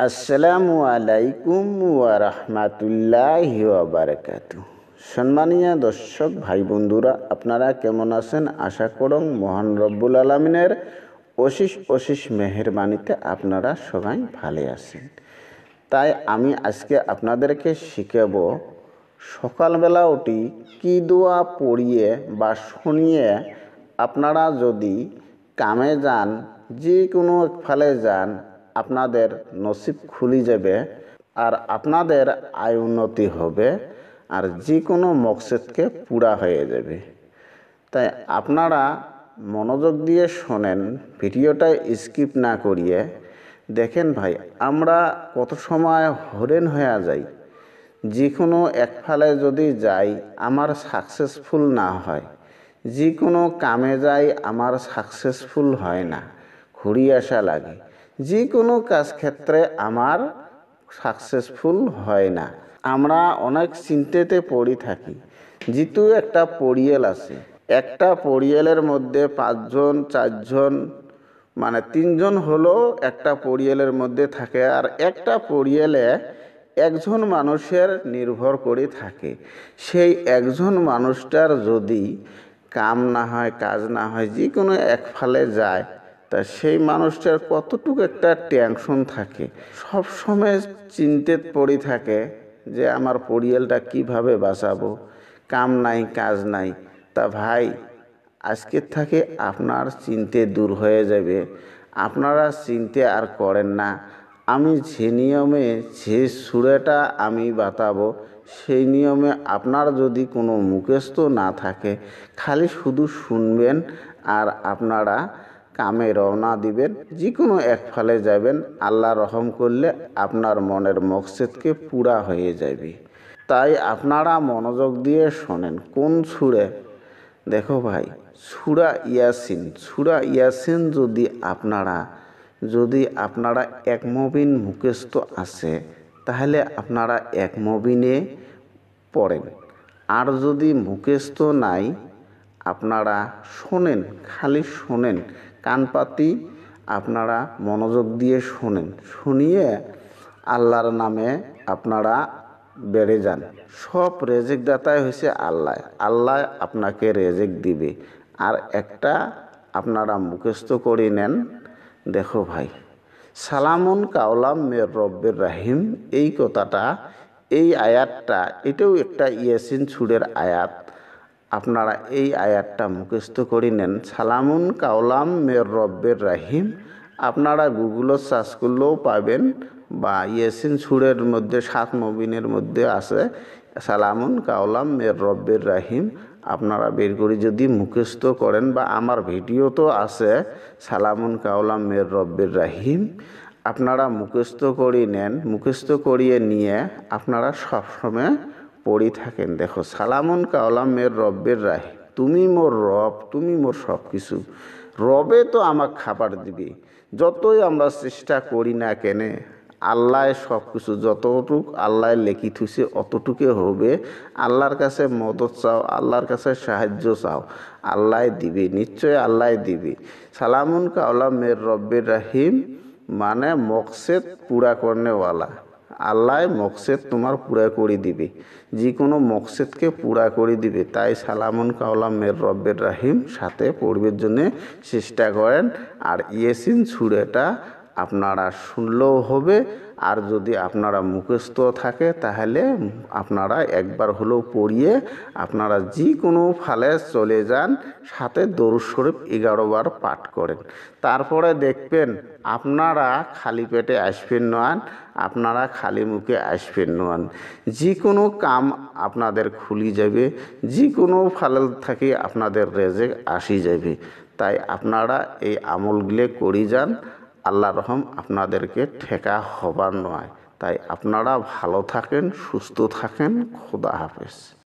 আসসালামু আলাইকুম ওয়া রাহমাতুল্লাহি ওয়া বারাকাতুহু। সম্মানীয় দর্শক ভাই বন্ধুরা, আপনারা কেমন আছেন? আশা করং মহান রব্বুল আলামিনের অশেষ মেহেরবানিতে আপনারা সবাই ভালো আছেন। তাই আমি আজকে আপনাদেরকে শিখাবো সকালবেলা উঠি কি দোয়া পড়িয়ে বা শুনিয়ে আপনারা যদি কামে যান, যে কোনো ফালে যান, আপনাদের নসিব খুলে যাবে আর আপনাদের আয় উন্নতি হবে আর যে কোনো মকসদকে পুরা হয়ে যাবে। তাই আপনারা মনোযোগ দিয়ে শোনেন, ভিডিওটা স্কিপ না করিয়ে দেখেন। ভাই, আমরা কত সময় হরেন হয়ে যাই, যে কোনো এক ফালে যদি যাই আমার সাকসেসফুল না হয়, যে কোনো কামে যাই আমার সাকসেসফুল হয় না, ঘুরি আসা লাগে, যে কোনো কাজ ক্ষেত্রে আমার সাকসেসফুল হয় না। আমরা অনেক চিন্তাতে পড়ে থাকি। যেহেতু একটা পরিয়াল আছে, একটা পরিয়ালের মধ্যে 5 জন 4 জন মানে 3 জন হলো একটা পরিয়ালের মধ্যে থাকে, আর একটা পরিয়ালে একজন মানুষের নির্ভর করে থাকে। সেই একজন মানুষটার যদি কাম না হয়, কাজ না হয়, যে কোনো এক ফালে যায়, তা সেই মানুষটার কতটুকু একটা টেনশন থাকে, সব সময় চিন্তায় পড়ে থাকে যে আমার পরিয়ালটা কিভাবে বাঁচাবো, কাম নাই, কাজ নাই। তা ভাই, আজকের থেকে আপনার চিন্তা দূর হয়ে যাবে। আপনারা চিন্তা আর করেন না। আমি যে নিয়মে যে সূরাটা আমি বাতাবো, সেই নিয়মে আপনার যদি কোনো মুখস্থ না থাকে, খালি শুধু শুনবেন আর আপনারা কামে রওনা দিবেন, যে কোনো এক ফালে যাবেন। আল্লাহ রহম করলে আপনার মনের মকসদকে পুরা হয়ে যাবে। তাই আপনারা মনোযোগ দিয়ে শোনেন। কোন সূরা? দেখো ভাই, সূরা ইয়াসিন। সূরা ইয়াসিন যদি আপনারা এক মুবিন মুখস্থ আছে, তাহলে আপনারা এক মুবিনে পড়েন। আর যদি মুখস্থ নাই, আপনারা শোনেন, খালি শোনেন, কান পাতি আপনারা মনোযোগ দিয়ে শোনেন। শুনিয়ে আল্লাহর নামে আপনারা বেড়ে যান। সব রেজেক দাতাই হয়েছে আল্লাহ। আল্লাহ আপনাকে রেজেক দিবে। আর একটা আপনারা মুখস্থ করে নেন। দেখো ভাই, সালামুন কাওলাম মির রব্বির রাহিম, এই কথাটা, এই আয়াতটা, এটাও একটা ইয়াসিন সূরার আয়াত। আপনারা এই আয়াতটা মুখস্থ করে নেন, সালামুন কাওলাম মির রব্বির রাহিম। আপনারা গুগলে সার্চ করলেও পাবেন, বা ইয়াসিন সূরার মধ্যে 7 মুবিনের মধ্যে আছে সালামুন কাওলাম মির রব্বির রাহিম। আপনারা বের করে যদি মুখস্থ করেন, বা আমার ভিডিও তো আছে সালামুন কাওলাম মির রব্বির রাহিম, আপনারা মুখস্থ করে নেন। মুখস্থ করিয়ে নিয়ে আপনারা সবসময় পড়ে থাকেন। দেখো, সালামুন কাওলাম মির রব্বির রাহিম, তুমি মোর রব, তুমি মোর সব কিছু। রবে তো আমাকে খাবার দিবে। যতই আমরা চেষ্টা করি না কেনে, আল্লাহ সব কিছু, যতটুক আল্লাহ লেখি থুইছে অতটুকু হবে। আল্লাহর কাছে মদত চাও, আল্লাহর কাছে সাহায্য চাও, আল্লাহ দিবে, নিশ্চয় আল্লাহ দিবে। সালামুন কাওলাম মির রব্বির রাহিম মানে মকসেদ পুরা করনেওয়ালা। আল্লাহ মকসেদ তোমার পুরা করে দিবে, যে কোনো মকসেদকে পুরা করে দিবে। তাই সালামুন কাওলাম মির রব্বির রাহিম সাথে পড়বার জন্য চেষ্টা করেন। আর ইয়াসিন সূরাটা আপনারা শুনলেও হবে, আর যদি আপনারা মুখস্থ থাকে, তাহলে আপনারা একবার হলেও পড়িয়ে আপনারা যে কোনো ফালে চলে যান, সাথে দরুদ শরীফ 11 বার পাঠ করেন। তারপরে দেখবেন আপনারা খালি পেটে আসবেন নয়, আপনারা খালি মুখে আসবেন নয়, যে কোনো কাম আপনাদের খুলি যাবে, যে কোনো ফালে থেকে আপনাদের রেজেক আসি যাবে। তাই আপনারা এই আমলগুলো করে যান। আল্লাহ রহম আপনাদেরকে ঠেকা হবার নয়। তাই আপনারা ভালো থাকেন, সুস্থ থাকেন। খোদা হাফেজ।